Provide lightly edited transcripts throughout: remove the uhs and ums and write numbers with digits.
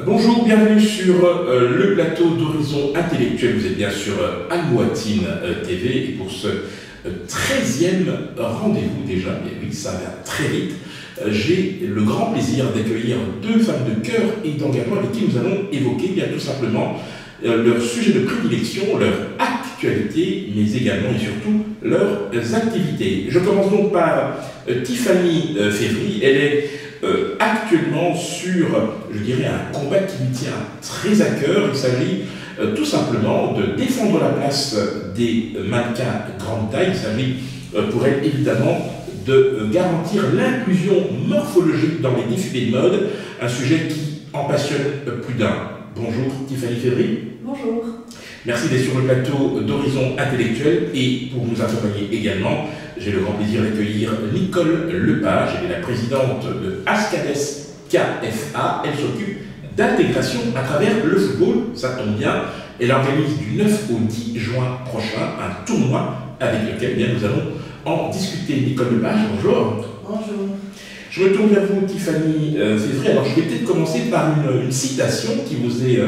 Bonjour, bienvenue sur le plateau d'Horizon Intellectuel. Vous êtes bien sur Al-Mouatine TV et pour ce 13e rendez-vous déjà, et oui, ça va très vite, j'ai le grand plaisir d'accueillir deux femmes de cœur et d'engagement avec qui nous allons évoquer bien tout simplement leur sujet de prédilection, leur actualité, mais également et surtout leurs activités. Je commence donc par Tiffany Févry. Elle est actuellement sur, je dirais, un combat qui lui tient très à cœur. Il s'agit tout simplement de défendre la place des mannequins grande taille. Il s'agit pour elle évidemment de garantir l'inclusion morphologique dans les défilés de mode, un sujet qui en passionne plus d'un. Bonjour Tiffany Févry. Bonjour. Merci d'être sur le plateau d'Horizon Intellectuel et pour nous accompagner également, j'ai le grand plaisir d'accueillir Nicole Lepage. Elle est la présidente de Ascades KFA. Elle s'occupe d'intégration à travers le football. Ça tombe bien. Elle organise du 9 au 10 juin prochain un tournoi avec lequel bien, nous allons en discuter. Nicole Lepage, bonjour. Bonjour. Je me tourne vers vous, Tiffany Févry. Alors, je vais peut-être commencer par une citation qui vous est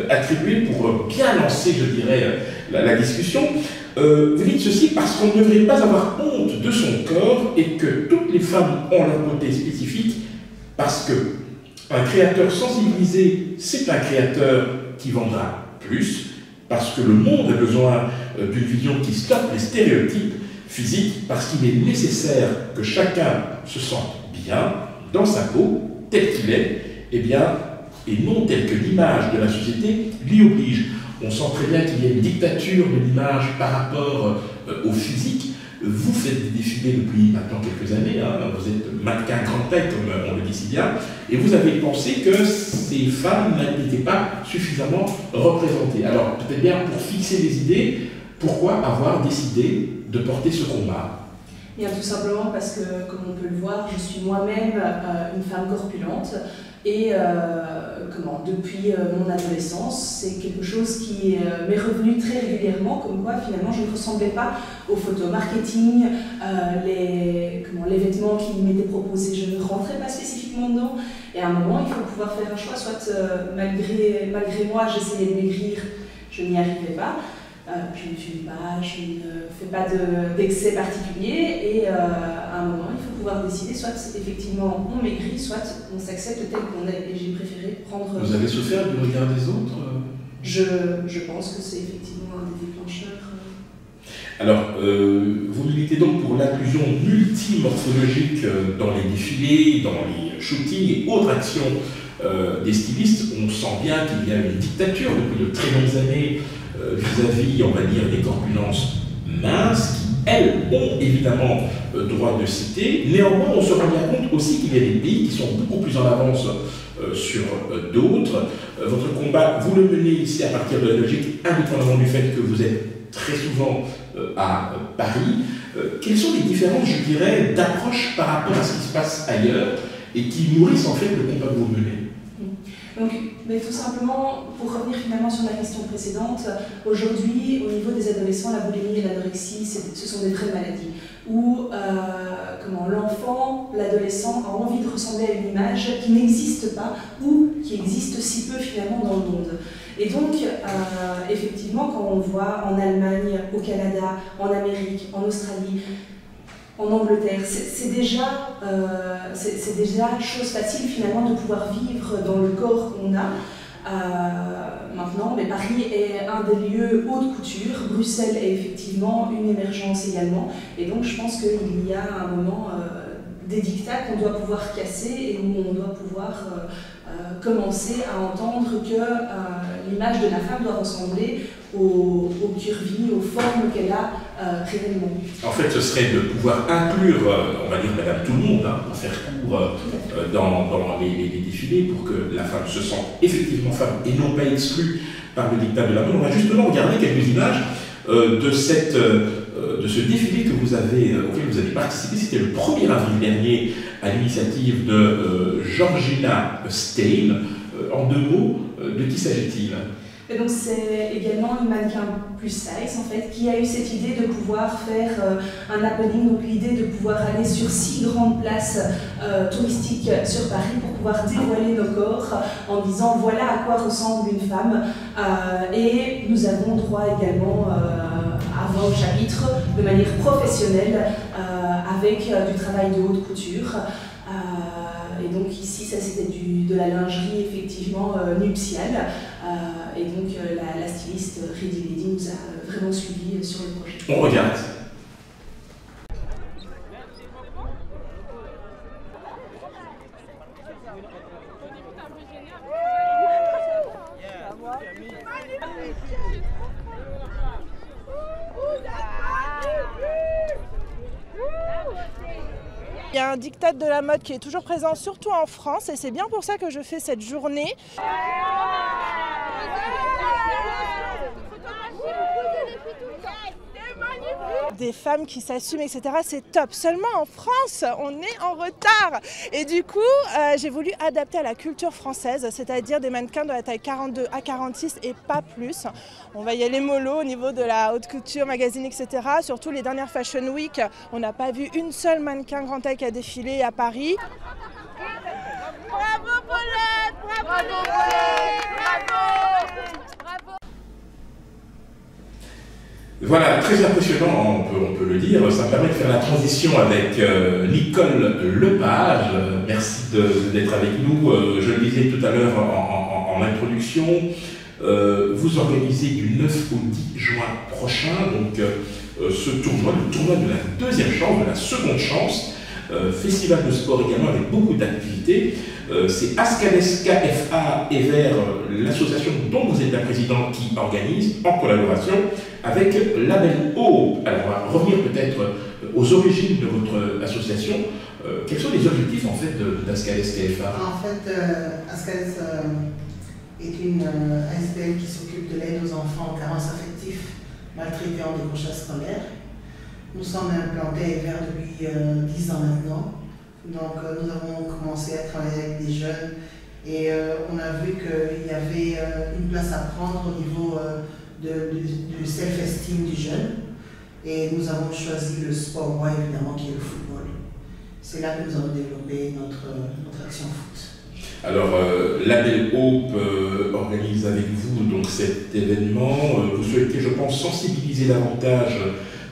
attribuée pour bien lancer, je dirais, la discussion. Vous dites ceci: parce qu'on ne devrait pas avoir honte de son corps et que toutes les femmes ont leur beauté spécifique, parce que un créateur sensibilisé, c'est un créateur qui vendra plus, parce que le monde a besoin d'une vision qui stoppe les stéréotypes physiques, parce qu'il est nécessaire que chacun se sente bien dans sa peau, tel qu'il est, et bien, et non tel que l'image de la société l'y oblige. On sent très bien qu'il y a une dictature de l'image par rapport au physique. Vous faites des défilés depuis maintenant quelques années, hein, vous êtes mannequin grande taille, comme on le dit si bien, et vous avez pensé que ces femmes n'étaient pas suffisamment représentées. Alors, peut-être bien pour fixer les idées, pourquoi avoir décidé de porter ce combat? Bien, tout simplement parce que, comme on peut le voir, je suis moi-même une femme corpulente et depuis mon adolescence, c'est quelque chose qui m'est revenu très régulièrement, comme quoi finalement je ne ressemblais pas aux photos marketing, les vêtements qui m'étaient proposés, je ne rentrais pas spécifiquement dedans. Et à un moment, il faut pouvoir faire un choix, soit malgré moi j'essayais de maigrir, je n'y arrivais pas. Puis je ne fume pas, je ne fais pas d'excès particulier et à un moment il faut pouvoir décider, soit effectivement on maigrit, soit on s'accepte tel qu'on est, et j'ai préféré prendre... Vous avez souffert du regard des autres? Je pense que c'est effectivement un des déclencheurs. Alors, vous militez donc pour l'inclusion multimorphologique dans les défilés, dans les shootings et autres actions des stylistes. On sent bien qu'il y a une dictature depuis de très longues années vis-à-vis, on va dire, des corpulences minces, qui, elles, ont évidemment droit de citer. Néanmoins, on se rend bien compte aussi qu'il y a des pays qui sont beaucoup plus en avance sur d'autres. Votre combat, vous le menez ici à partir de la logique, indépendamment du fait que vous êtes très souvent à Paris. Quelles sont les différences, je dirais, d'approche par rapport à ce qui se passe ailleurs et qui nourrissent en fait le combat que vous menez? Donc, mais tout simplement, pour revenir finalement sur la question précédente, aujourd'hui, au niveau des adolescents, la boulimie et l'anorexie, ce sont des vraies maladies, où l'enfant, l'adolescent a envie de ressembler à une image qui n'existe pas, ou qui existe si peu finalement dans le monde. Et donc, effectivement, quand on voit en Allemagne, au Canada, en Amérique, en Australie, en Angleterre, c'est déjà chose facile finalement de pouvoir vivre dans le corps qu'on a. Maintenant, mais Paris est un des lieux haute couture, Bruxelles est effectivement une émergence également, et donc je pense qu'il y a un moment des dictats qu'on doit pouvoir casser et où on doit pouvoir commencer à entendre que l'image de la femme doit ressembler aux curvis, aux formes qu'elle a réellement. En fait, ce serait de pouvoir inclure, on va dire Madame Tout le Monde, hein, pour faire court dans les défilés, pour que la femme se sente effectivement femme et non pas exclue par le dictat de la mode. On va justement regarder quelques images de ce défilé auquel vous avez participé. C'était le 1er avril dernier à l'initiative de Georgina Stein. En deux mots, de qui s'agit-il? Et donc c'est également une mannequin plus size en fait qui a eu cette idée de pouvoir faire un happening, donc l'idée de pouvoir aller sur 6 grandes places touristiques sur Paris pour pouvoir dévoiler nos corps en disant voilà à quoi ressemble une femme. Et nous avons droit également à 20 chapitres de manière professionnelle avec du travail de haute couture. Et donc ici, ça c'était de la lingerie effectivement nuptiale. Et donc la styliste Ready Lady nous a vraiment suivis sur le projet. On regarde. Il y a un diktat de la mode qui est toujours présent, surtout en France, et c'est bien pour ça que je fais cette journée. Des femmes qui s'assument, etc. C'est top. Seulement en France, on est en retard. Et du coup, j'ai voulu adapter à la culture française, c'est-à-dire des mannequins de la taille 42 à 46 et pas plus. On va y aller mollo au niveau de la haute couture, magazine, etc. Surtout les dernières Fashion Week, on n'a pas vu une seule mannequin grand taille qui a défilé à Paris. Bravo Paulette! Bravo Paulette! Bravo! Voilà, très impressionnant, on peut le dire. Ça me permet de faire la transition avec Nicole Lepage. Merci d'être avec nous. Je le disais tout à l'heure en introduction. Vous organisez du 9 au 10 juin prochain donc, ce tournoi, le tournoi de la deuxième chance, de la seconde chance. Festival de sport également avec beaucoup d'activités. C'est Ascales KFA et vers l'association dont vous êtes la présidente qui organise en collaboration avec Label Hope. Alors on va revenir peut-être aux origines de votre association. Quels sont les objectifs en fait d'Ascales KFA? En fait, Ascales est une ASBL qui s'occupe de l'aide aux enfants en carence affective maltraités en décrochage scolaire. Nous sommes implantés à Evere depuis 10 ans maintenant. Donc nous avons commencé à travailler avec des jeunes et on a vu qu'il y avait une place à prendre au niveau du self-esteem du jeune. Et nous avons choisi le sport, moi évidemment, qui est le football. C'est là que nous avons développé notre action foot. Alors, Label Hope organise avec vous donc, cet événement. Vous souhaitez, je pense, sensibiliser davantage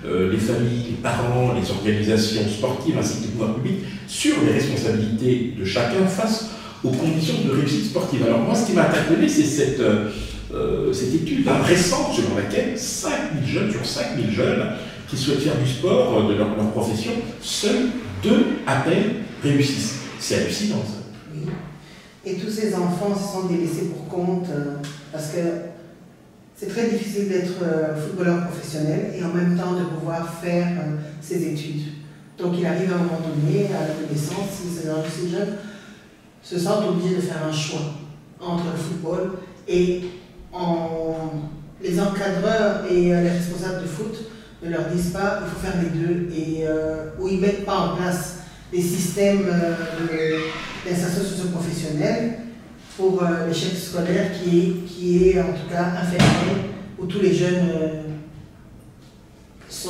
les familles, les parents, les organisations sportives ainsi que les pouvoirs publics sur les responsabilités de chacun face aux conditions de réussite sportive. Alors moi, ce qui m'a interpellé, c'est cette étude récente selon laquelle 5000 jeunes sur 5000 jeunes qui souhaitent faire du sport, de leur profession, seuls 2 à peine réussissent. C'est hallucinant ça. Oui. Et tous ces enfants se sont délaissés pour compte parce que c'est très difficile d'être footballeur professionnel et en même temps de pouvoir faire ses études. Donc il arrive à un moment donné, à l'adolescence, ces jeunes se sentent obligés de faire un choix entre le football et les encadreurs et les responsables de foot ne leur disent pas il faut faire les deux et où ils ne mettent pas en place des systèmes d'insertion socio-professionnelle pour l'échec scolaire qui est en tout cas inférieur, où tous les jeunes se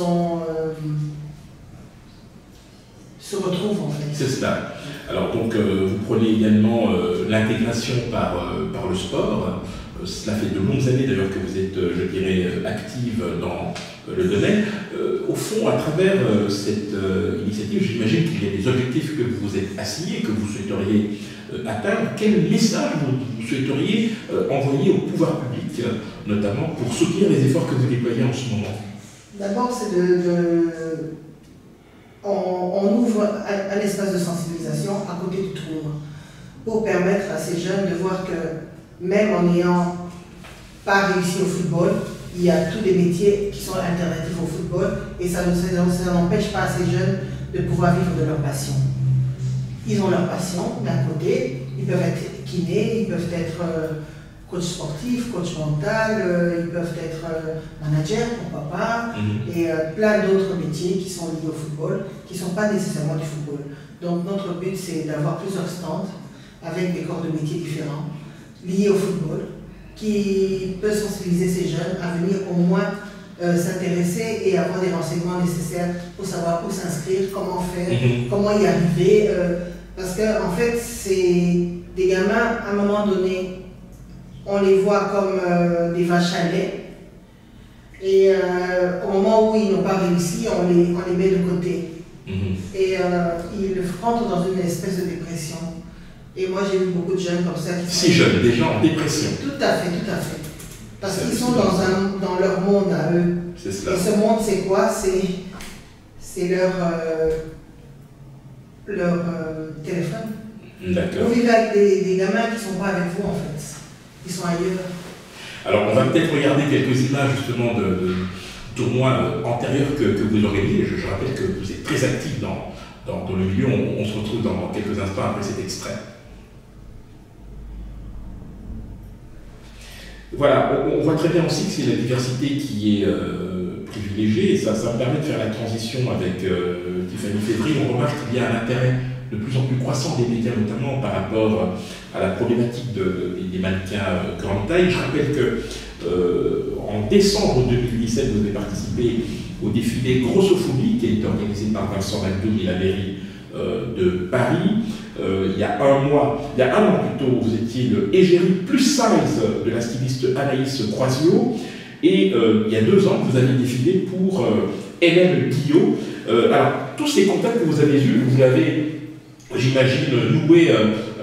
retrouvent en fait. C'est cela. Alors donc vous prenez également l'intégration par le sport. Cela fait de longues années d'ailleurs que vous êtes, je dirais, active dans le domaine. Au fond, à travers cette initiative, j'imagine qu'il y a des objectifs que vous vous êtes assignés, que vous souhaiteriez atteindre. Quel message vous souhaiteriez envoyer au pouvoir public, notamment pour soutenir les efforts que vous déployez en ce moment? D'abord, c'est on ouvre un espace de sensibilisation à côté du tournoi pour permettre à ces jeunes de voir que même en n'ayant pas réussi au football, il y a tous les métiers qui sont alternatifs au football et ça n'empêche pas à ces jeunes de pouvoir vivre de leur passion. Ils ont leur passion d'un côté, ils peuvent être kinés, ils peuvent être coach sportif, coach mental, ils peuvent être manager, pourquoi pas, et plein d'autres métiers qui sont liés au football, qui ne sont pas nécessairement du football. Donc notre but c'est d'avoir plusieurs stands avec des corps de métiers différents, liés au football, qui peut sensibiliser ces jeunes à venir au moins s'intéresser et avoir des renseignements nécessaires pour savoir où s'inscrire, comment faire, comment y arriver. Parce que en fait, c'est des gamins, à un moment donné, on les voit comme des vaches à lait. Et au moment où ils n'ont pas réussi, on les met de côté. Et ils rentrent dans une espèce de dépression. Et moi, j'ai vu beaucoup de jeunes comme ça qui sont... Si jeunes, des gens en dépression. Tout à fait, tout à fait. Parce qu'ils sont dans leur monde à eux. C'est cela. Et ce monde, c'est quoi? C'est leur téléphone. D'accord. Vous vivez avec des gamins qui ne sont pas avec vous, en fait. Ils sont ailleurs. Alors, on va peut-être regarder quelques images, justement, de tournois antérieurs que vous organisez. Je rappelle que vous êtes très actifs dans le milieu. On se retrouve dans quelques instants après cet extrait. Voilà, on voit très bien aussi que c'est la diversité qui est privilégiée, et ça me permet de faire la transition avec Tiffany Février. On remarque qu'il y a un intérêt de plus en plus croissant des médias, notamment par rapport à la problématique des mannequins grande taille. Je rappelle que en décembre 2017, vous avez participé au défilé Grossophobie, qui est organisé par Vincent Macdoum et la mairie de Paris. Il y a un an plutôt, vous étiez le égérie plus size de la styliste Anaïs Croisio. Et il y a 2 ans, vous avez défilé pour Hélène Guillot. Alors, tous ces contacts que vous avez eus, vous avez, j'imagine, noué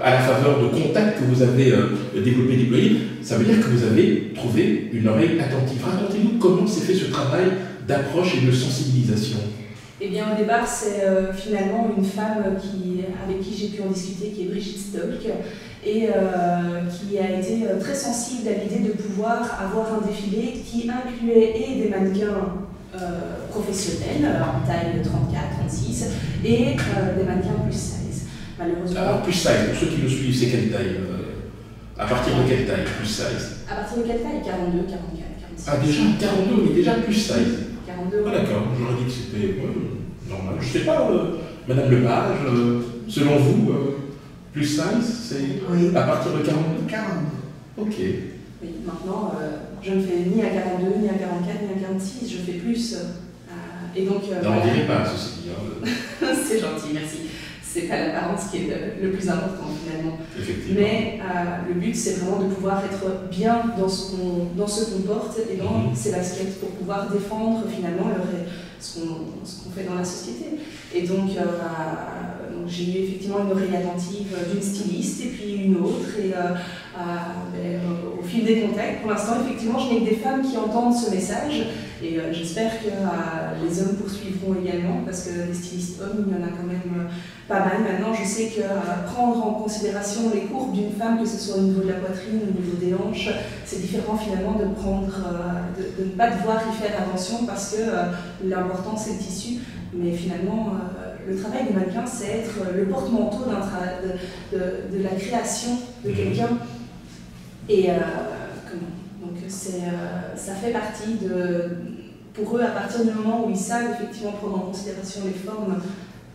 à la faveur de contacts que vous avez développés, déployés. Ça veut dire que vous avez trouvé une oreille attentive. Racontez-nous comment s'est fait ce travail d'approche et de sensibilisation. Eh bien, au départ, c'est finalement une femme avec qui j'ai pu en discuter, qui est Brigitte Stolk, et qui a été très sensible à l'idée de pouvoir avoir un défilé qui incluait et des mannequins professionnels, en taille 34-36, et des mannequins plus size. Malheureusement. Alors, plus size, pour ceux qui nous suivent, c'est quelle taille à partir de quelle taille, plus size? À partir de quelle taille? 42, 44, 46. Ah, déjà 42, mais déjà plus size. 42. Ah, d'accord, j'aurais dit que c'était normal. Je ne sais pas, Madame Lepage, selon vous, plus size, c'est à partir de 42? 42. Ok. Oui, maintenant, je ne fais ni à 42, ni à 44, ni à 46, je fais plus. Et donc, non, on ne dirait pas, ceci dit. C'est gentil, merci. C'est pas l'apparence qui est le plus important finalement. Effectivement. Mais le but, c'est vraiment de pouvoir être bien dans ce qu'on porte et dans ses baskets pour pouvoir défendre finalement ce qu'on fait dans la société. Et donc, j'ai eu effectivement une oreille attentive d'une styliste et puis une autre. Et au fil des contacts, pour l'instant, effectivement, je n'ai que des femmes qui entendent ce message. Et j'espère que les hommes poursuivront également, parce que des stylistes hommes, il y en a quand même pas mal. Maintenant, je sais que prendre en considération les courbes d'une femme, que ce soit au niveau de la poitrine, au niveau des hanches, c'est différent finalement de ne pas devoir y faire attention, parce que l'important c'est le tissu. Mais finalement, le travail du mannequin, c'est être le porte-manteau de la création de quelqu'un. Et donc ça fait partie pour eux, à partir du moment où ils savent effectivement prendre en considération les formes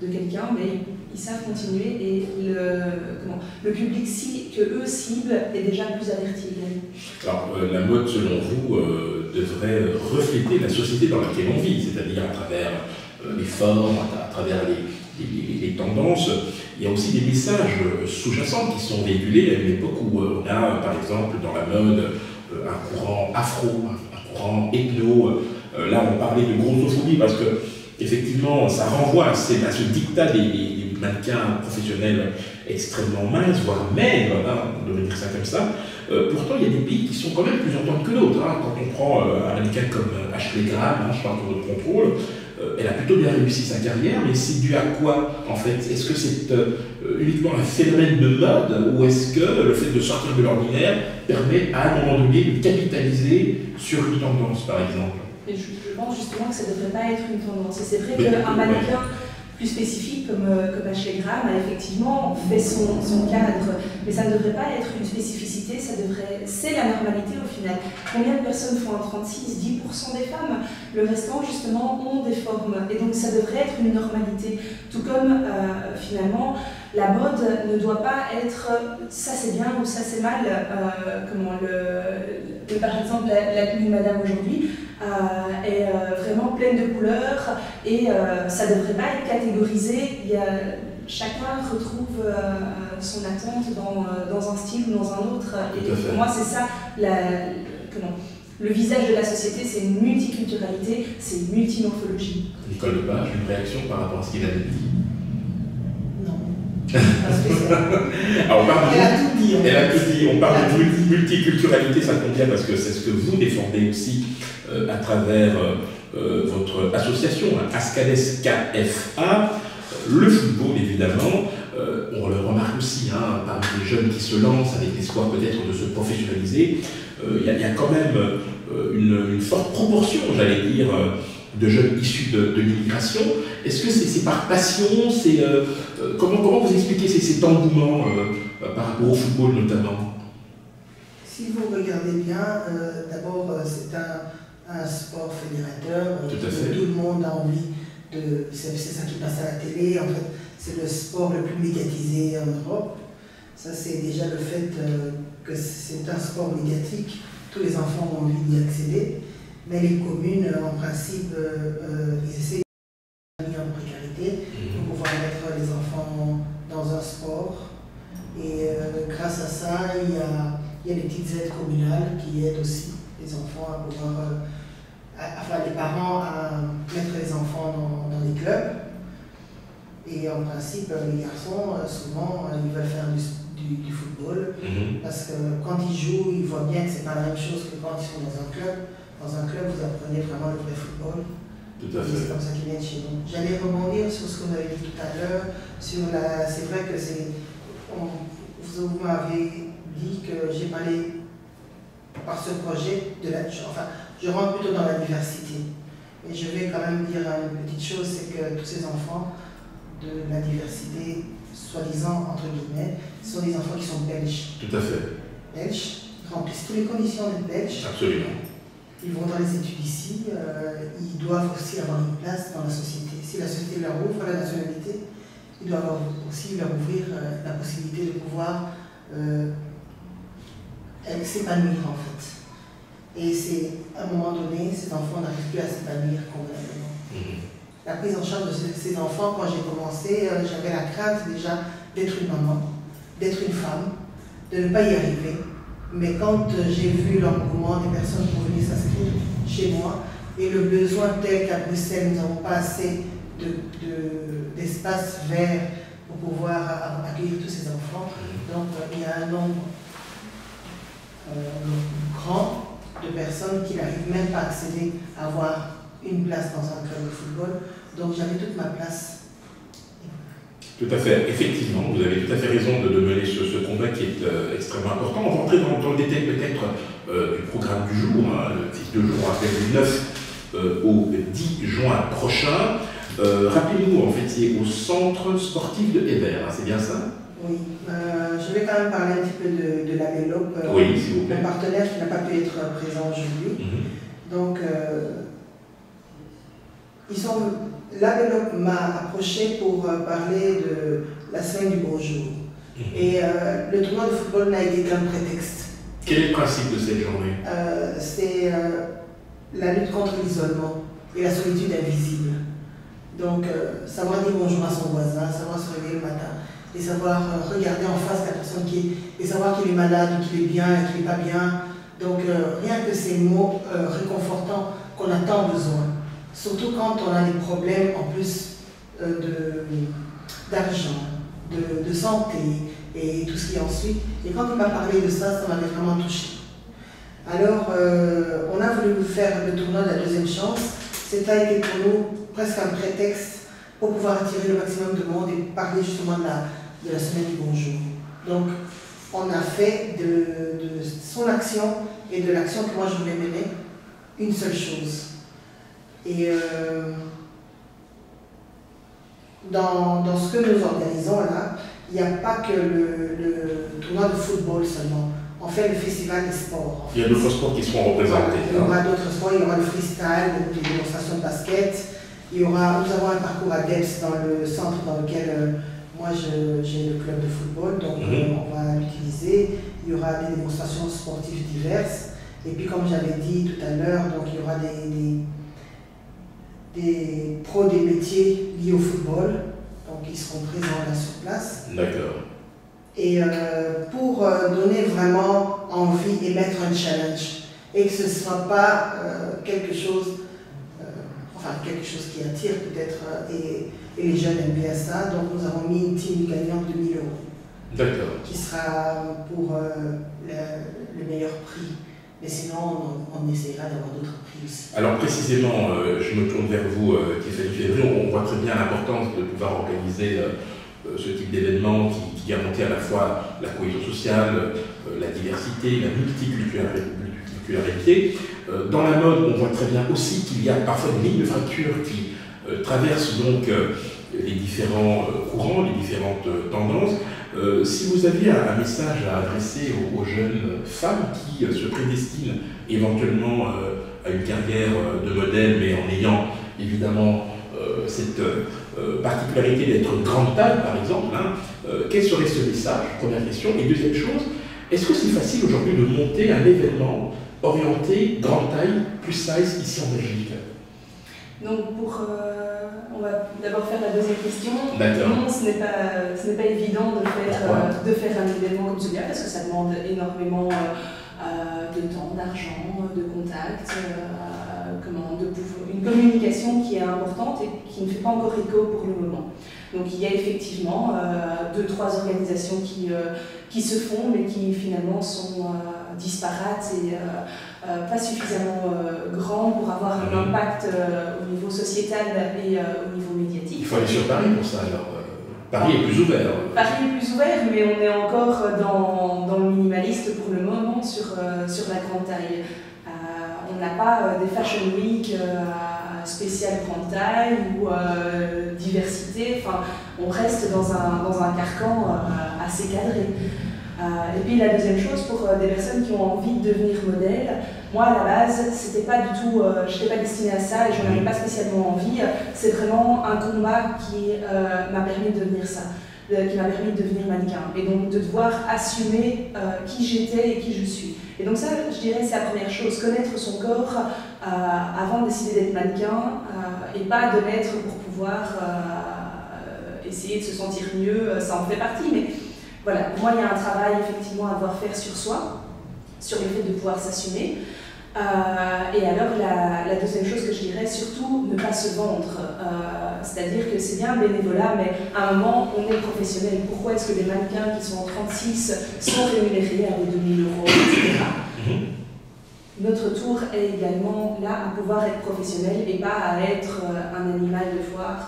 de quelqu'un, mais ils savent continuer, et le public que eux ciblent est déjà plus averti également. Alors, la mode, selon vous, devrait refléter la société dans laquelle on vit, c'est-à-dire à travers les formes, à travers les tendances. Il y a aussi des messages sous-jacents qui sont véhiculés à une époque où on a, par exemple, dans la mode, un courant afro, un courant ethno. Là, on parlait de grossophobie parce que, effectivement, ça renvoie à ce dictat des mannequins professionnels extrêmement minces, voire maigres, on devrait dire ça comme ça. Pourtant, il y a des pays qui sont quand même plus en tente que d'autres. Quand on prend un mannequin comme Ashley Graham, je parle pour votre contrôle, elle a plutôt bien réussi sa carrière, mais c'est dû à quoi en fait? Est-ce que c'est uniquement un phénomène de mode, ou est-ce que le fait de sortir de l'ordinaire permet à un moment donné de capitaliser sur une tendance, par exemple? Et je pense justement que ça ne devrait pas être une tendance. Et c'est vrai qu'un mannequin plus spécifique comme Ashley Graham a effectivement fait son cadre, mais ça ne devrait pas être une spécificité, c'est la normalité au final. Combien de personnes font un 36? 10% des femmes. Le restant justement ont des formes, et donc ça devrait être une normalité. Tout comme finalement La mode ne doit pas être ça c'est bien ou ça c'est mal. Par exemple, la tenue de madame aujourd'hui est vraiment pleine de couleurs et ça ne devrait pas être catégorisé. Chacun retrouve son attente dans un style ou dans un autre. Et pour moi, c'est ça, le visage de la société, c'est une multiculturalité, c'est une multimorphologie. Nicole Lepage, une réaction par rapport à ce qu'il avait dit? Alors, elle a tout dit. Elle a tout dit. On parle de multiculturalité, ça tombe bien parce que c'est ce que vous défendez aussi à travers votre association, Ascades KFA. Le football, évidemment, on le remarque aussi parmi les jeunes qui se lancent avec l'espoir peut-être de se professionnaliser. Il y a quand même une forte proportion, j'allais dire, de jeunes issus de l'immigration. Est-ce que c'est par passion? Comment vous expliquez cet engouement par rapport au football notamment? Si vous regardez bien, d'abord c'est un sport fédérateur. Tout le monde a envie de... C'est ça qui passe à la télé. En fait, c'est le sport le plus médiatisé en Europe. Ça, c'est déjà le fait que c'est un sport médiatique. Tous les enfants ont envie d'y accéder. Mais les communes, en principe, ils essaient de mettre en précarité pour pouvoir mettre les enfants dans un sport. Et grâce à ça, il y a des petites aides communales qui aident aussi les enfants à pouvoir, les parents à mettre les enfants dans les clubs. Et en principe, les garçons, souvent, ils veulent faire du football parce que quand ils jouent, ils voient bien que c'est pas la même chose que quand ils sont dans un club. Dans un club, vous apprenez vraiment le vrai football. Tout à fait. C'est comme ça qu'ils viennent chez nous. J'allais rebondir sur ce que vous avez dit tout à l'heure. C'est vrai que vous m'avez dit que j'ai parlé par ce projet je rentre plutôt dans la diversité. Et je vais quand même dire une petite chose, c'est que tous ces enfants de la diversité, soi-disant, entre guillemets, sont des enfants qui sont belges. Tout à fait. Belges, remplissent toutes les conditions d'être belges. Absolument. Ils vont dans les études ici, ils doivent aussi avoir une place dans la société. Si la société leur ouvre la nationalité, ils doivent aussi leur ouvrir la possibilité de pouvoir s'épanouir en fait. Et c'est à un moment donné, ces enfants n'arrivent plus à s'épanouir convenablement. La prise en charge de ces enfants, quand j'ai commencé, j'avais la crainte déjà d'être une maman, d'être une femme, de ne pas y arriver. Mais quand j'ai vu l'engouement des personnes pour venir s'inscrire chez moi et le besoin tel qu'à Bruxelles, nous n'avons pas assez d'espace vert pour pouvoir accueillir tous ces enfants, donc il y a un nombre grand de personnes qui n'arrivent même pas à accéder à avoir une place dans un club de football. Donc j'avais toute ma place. Tout à fait, effectivement, vous avez tout à fait raison de mener ce combat qui est extrêmement important. On va rentrer dans le détail peut-être du programme du jour, le fixe de jour du 9 au 10 juin prochain. Rappelez-nous, en fait, c'est au centre sportif de Hébert, c'est bien ça? Oui, je vais quand même parler un petit peu de la Bélope, oui, s'il vous plaît. Mon partenaire qui n'a pas pu être présent aujourd'hui. Donc, la Bélope m'a approché pour parler de la semaine du bonjour. Et le tournoi de football n'a été qu'un prétexte. Quel est le principe de cette journée? C'est la lutte contre l'isolement et la solitude invisible. Donc, savoir dire bonjour à son voisin, savoir se réveiller le matin, et savoir regarder en face la personne et savoir qu'il est malade ou qu'il est bien et qu'il n'est pas bien. Donc, rien que ces mots réconfortants qu'on a tant besoin. Surtout quand on a des problèmes en plus d'argent, de santé et tout ce qui en suit. Et quand il m'a parlé de ça, ça m'avait vraiment touché. Alors, on a voulu faire le tournoi de la deuxième chance. C'était été pour nous presque un prétexte pour pouvoir attirer le maximum de monde et parler justement de la semaine du bonjour. Donc, on a fait de son action et de l'action que moi je voulais mener une seule chose. Et dans ce que nous organisons là, il n'y a pas que le tournoi de football seulement. On fait le festival des sports. Il y a d'autres sports qui seront représentés. Il y aura d'autres sports, il y aura le freestyle, des démonstrations de basket. Nous avons un parcours à Debs dans le centre dans lequel moi j'ai le club de football, donc on va l'utiliser. Il y aura des démonstrations sportives diverses. Et puis comme j'avais dit tout à l'heure, donc il y aura des pros des métiers liés au football, donc ils seront présents là sur place. D'accord. Et pour donner vraiment envie et mettre un challenge, et que ce ne soit pas quelque chose qui attire peut-être, et les jeunes aiment bien ça, donc nous avons mis une team gagnante de 1 000 €. D'accord. Qui sera pour le meilleur prix. Mais sinon, on essaiera d'avoir d'autres prix aussi. Alors précisément, je me tourne vers vous, Tiffany Février, on voit très bien l'importance de pouvoir organiser ce type d'événement qui garantit à la fois la cohésion sociale, la diversité, la multiculturalité. Dans la mode, on voit très bien aussi qu'il y a parfois des lignes de fracture qui traversent donc les différents courants, les différentes tendances. Si vous aviez un message à adresser aux jeunes femmes qui se prédestinent éventuellement à une carrière de modèle, mais en ayant évidemment cette particularité d'être grande taille, par exemple, quel serait ce message? Première question. Et deuxième chose, est-ce que c'est facile aujourd'hui de monter un événement orienté grande taille, plus size, ici en Belgique? Donc on va d'abord faire la deuxième question. Non, ce n'est pas évident de faire un événement comme celui-là parce que ça demande énormément de temps, d'argent, de contacts, une communication qui est importante et qui ne fait pas encore écho pour le moment. Donc il y a effectivement 2-3 organisations qui se font mais qui finalement sont disparates et pas suffisamment grands pour avoir un impact au niveau sociétal et au niveau médiatique. Il faut aller sur Paris pour ça alors. Paris est plus ouvert. Paris est plus ouvert, mais on est encore dans le minimaliste pour le moment sur la grande taille. On n'a pas des Fashion Week spéciales grande taille ou diversité. Enfin, on reste dans un carcan assez cadré. Et puis la deuxième chose, pour des personnes qui ont envie de devenir modèle, moi à la base, c'était pas du tout, je n'étais pas destinée à ça et je n'en avais pas spécialement envie. C'est vraiment un combat qui m'a permis de devenir ça, qui m'a permis de devenir mannequin. Et donc de devoir assumer qui j'étais et qui je suis. Et donc ça, je dirais, c'est la première chose, connaître son corps avant de décider d'être mannequin et pas de l'être pour pouvoir essayer de se sentir mieux, ça en fait partie. Mais voilà, pour moi, il y a un travail effectivement à devoir faire sur soi, sur le fait de pouvoir s'assumer. Et alors, la deuxième chose que je dirais, surtout, ne pas se vendre. C'est-à-dire que c'est bien le bénévolat, mais à un moment, on est professionnel. Pourquoi est-ce que des mannequins qui sont en 36 sont rémunérés à des 2 000 €, etc. Notre tour est également là à pouvoir être professionnel et pas à être un animal de foire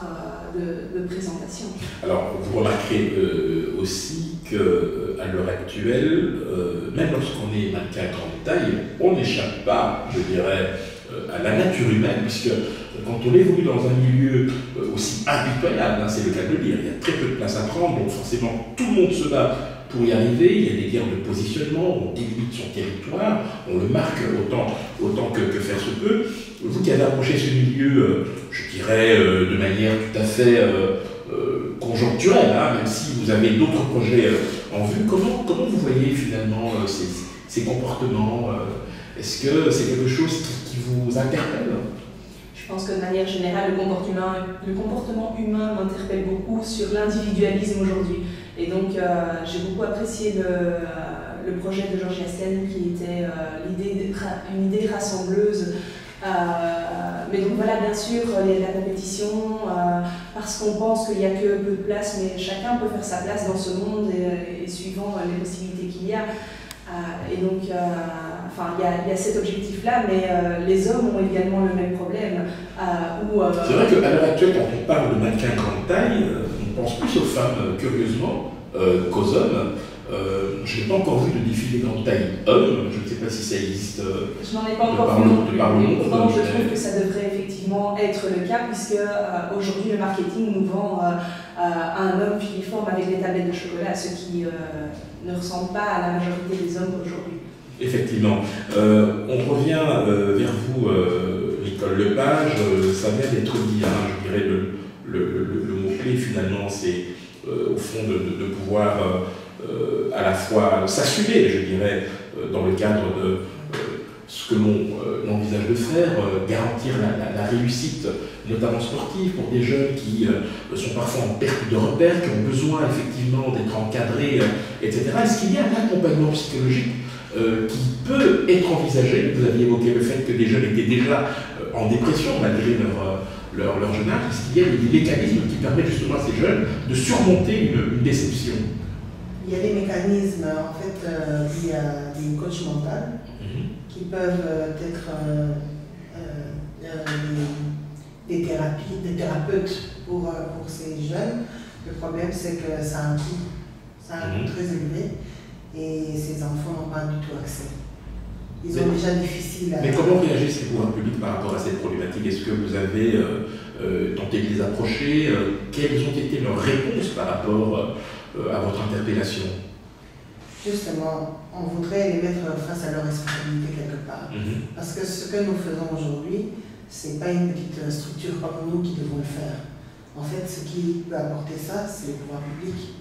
de présentation. Alors, vous remarquerez aussi qu'à l'heure actuelle, même lorsqu'on est mannequin grande taille, on n'échappe pas, je dirais, à la nature humaine, puisque quand on évolue dans un milieu aussi impitoyable, c'est le cas de le dire, il y a très peu de place à prendre, donc forcément tout le monde se bat pour y arriver, il y a des guerres de positionnement, on délimite son territoire, on le marque autant que faire se peut. Vous qui avez approché ce milieu, je dirais, de manière tout à fait conjoncturelle, même si vous avez d'autres projets en vue, comment vous voyez finalement ces comportements? Est-ce que c'est quelque chose qui vous interpelle? Je pense que de manière générale, le comportement humain m'interpelle beaucoup sur l'individualisme aujourd'hui. Et donc, j'ai beaucoup apprécié le projet de Georgia Sten qui était une idée rassembleuse. Mais donc voilà, bien sûr, la compétition, parce qu'on pense qu'il n'y a que peu de place, mais chacun peut faire sa place dans ce monde et suivant les possibilités qu'il y a. Et donc, il y a cet objectif-là, mais les hommes ont également le même problème. C'est vrai qu'à l'heure actuelle, quand on parle de mannequin grande taille, on pense plus aux femmes, curieusement, qu'aux hommes. Je n'ai pas encore vu de défilé grande taille homme, je ne sais pas si ça existe. Je n'en ai pas encore vu non plus. Pourtant, je trouve que ça devrait effectivement être le cas, puisque aujourd'hui le marketing nous vend un homme filiforme avec des tablettes de chocolat, ce qui ne ressemble pas à la majorité des hommes aujourd'hui. Effectivement. On revient vers vous, Nicole Lepage. Ça vient d'être dit, je dirais le mot-clé finalement, c'est au fond, de pouvoir à la fois s'assumer, je dirais, dans le cadre de ce que l'on envisage de faire, garantir la réussite, notamment sportive, pour des jeunes qui sont parfois en perte de repères, qui ont besoin effectivement d'être encadrés, etc. Est-ce qu'il y a un accompagnement psychologique qui peut être envisagé? Vous aviez évoqué le fait que des jeunes étaient déjà en dépression malgré leur jeune âge. Est-ce qu'il y a des mécanismes qui permettent justement à ces jeunes de surmonter une déception? Il y a des mécanismes, en fait, il y a des coachs mentaux qui peuvent être des thérapies, des thérapeutes pour ces jeunes. Le problème, c'est que ça a un coût. Ça a un coût très élevé et ces enfants n'ont pas du tout accès. Ils ont déjà difficile à... Mais comment réagissent les pouvoirs publics par rapport à cette problématique? Est-ce que vous avez tenté de les approcher? Quelles ont été leurs réponses par rapport à votre interpellation? Justement, on voudrait les mettre face à leur responsabilité quelque part. Parce que ce que nous faisons aujourd'hui, ce n'est pas une petite structure comme nous qui devons le faire. En fait, ce qui peut apporter ça, c'est le pouvoir public.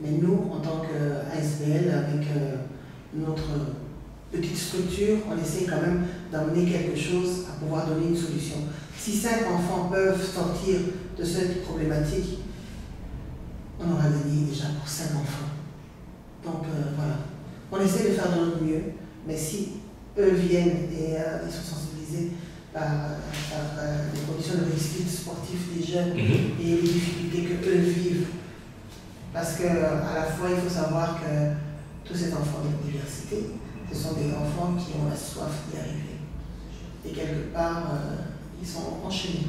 Mais nous, en tant qu'ASBL, avec notre petite structure, on essaie quand même d'amener quelque chose à pouvoir donner une solution. Si 5 enfants peuvent sortir de cette problématique, on aura gagné déjà pour 5 enfants. Donc voilà, on essaie de faire de notre mieux, mais si eux viennent et ils sont sensibilisés par les conditions de réussite sportive des jeunes et les difficultés qu'eux vivent, parce qu'à la fois il faut savoir que tous ces enfants de diversité, ce sont des enfants qui ont la soif d'y arriver. Et quelque part, ils sont enchaînés.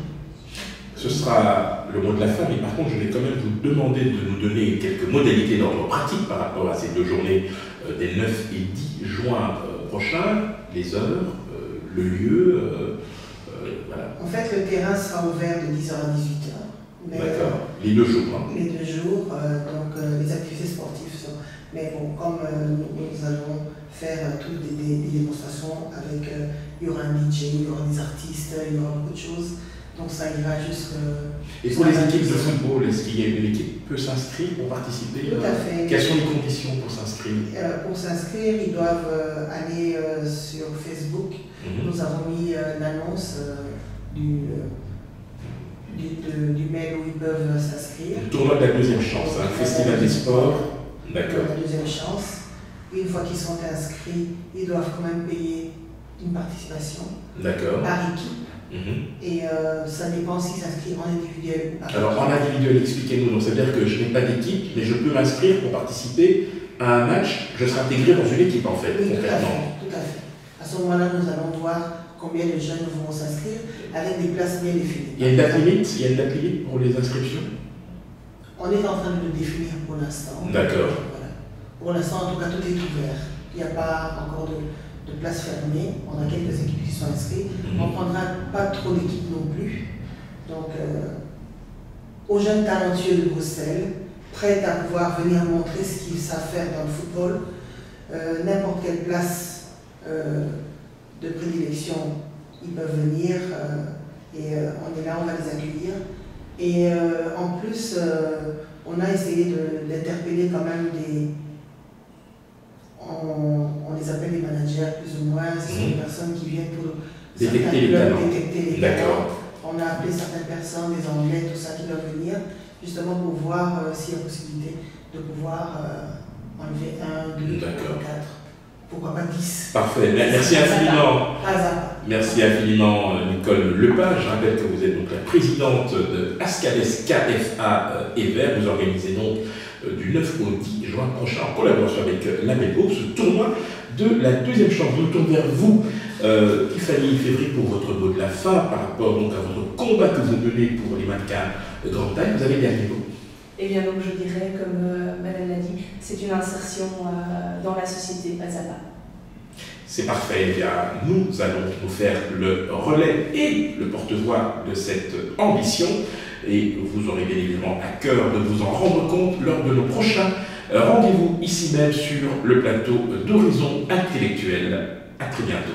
Ce sera le mot de la fin, mais par contre, je vais quand même vous demander de nous donner quelques modalités d'ordre pratique par rapport à ces 2 journées des 9 et 10 juin prochains, les heures, le lieu, voilà. En fait, le terrain sera ouvert de 10h à 18h. D'accord, les 2 jours. Hein. Les 2 jours, donc les activités sportives sont... Mais bon, comme nous allons faire toutes des démonstrations avec... il y aura un DJ, il y aura des artistes, il y aura beaucoup de choses. Donc ça ira jusqu'à... Et pour les équipes de football, est-ce qu'il y a une équipe qui peut s'inscrire pour participer? Tout à fait. Quelles sont les conditions pour s'inscrire? Pour s'inscrire, ils doivent aller sur Facebook. Nous avons mis l'annonce du mail où ils peuvent s'inscrire. Le tournoi de la deuxième chance, un festival des sports. D'accord. La deuxième chance. Une fois qu'ils sont inscrits, ils doivent quand même payer une participation. D'accord. Par équipe. Et ça dépend s'ils s'inscrivent en individuel. Alors en individuel, expliquez-nous. Donc c'est-à-dire que je n'ai pas d'équipe, mais je peux m'inscrire pour participer à un match. Je serai intégré dans une équipe en fait, oui, concrètement. Tout à fait. À ce moment-là, nous allons voir combien de jeunes vont s'inscrire avec des places bien définies. Il y a une date limite? Il y a une date limite pour les inscriptions? On est en train de le définir pour l'instant. D'accord. Voilà. Pour l'instant, en tout cas, tout est ouvert. Il n'y a pas encore de place fermée. On a quelques équipes qui sont inscrites. On ne prendra pas trop d'équipes non plus. Donc, aux jeunes talentueux de Bruxelles, prêts à pouvoir venir montrer ce qu'ils savent faire dans le football, n'importe quelle place de prédilection, ils peuvent venir et on est là, on va les accueillir. Et en plus, on a essayé d'interpeller quand même on les appelle les managers plus ou moins, ce sont des personnes qui viennent pour détecter les talents. D'accord. On a appelé certaines personnes, des Anglais, tout ça, qui doivent venir, justement pour voir s'il y a possibilité de pouvoir enlever 1, 2, 3, 4, pourquoi pas 10. Parfait, merci infiniment. Merci infiniment Nicole Lepage. Je rappelle que vous êtes donc la présidente de ASCADES KFA Evert. Vous organisez donc du 9 au 10 juin prochain, en collaboration avec l'AMELGO, ce tournoi de la deuxième chance. Je me tourne vers vous, Tiffany Février, pour votre mot de la fin, par rapport donc à votre combat que vous menez pour les mannequins de grande taille. Vous avez dernier mot? Eh bien, donc je dirais, comme Madame l'a dit, c'est une insertion dans la société, pas à pas. C'est parfait. Eh bien, nous allons nous faire le relais et le porte-voix de cette ambition. Et vous aurez bien évidemment à cœur de vous en rendre compte lors de nos prochains rendez-vous ici même sur le plateau d'Horizon Intellectuel. À très bientôt.